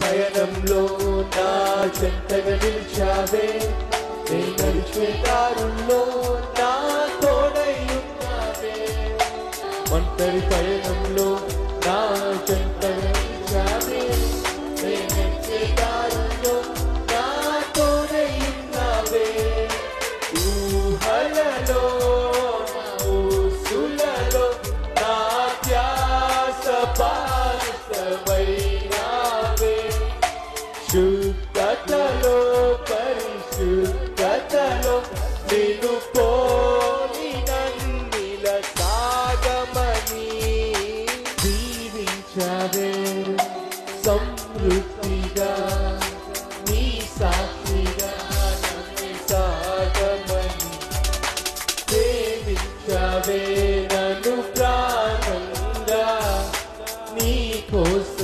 పయనంలో నా చెంతగా నిలిచావే, నే నడిచే దారుల్లో నా తోడై ఉన్నావే. ఒంటరి పయనంలో నా చెంతగా నిలిచావే, నే నడిచే దారుల్లో నా తోడై ఉన్నావే. ఊహలలో ఊసులలో నా ధ్యాస పాలితమైనావే. శుద్ధతలో పరిశుద్ధతలో నిన్ను పోలి నన్నిల సాగమని దీవించావే. సమృద్ధిగా నీ సాక్షిగా నన్ను సాగమని ప్రేమించావే. నన్ను ప్రాణంగా నీ కోసం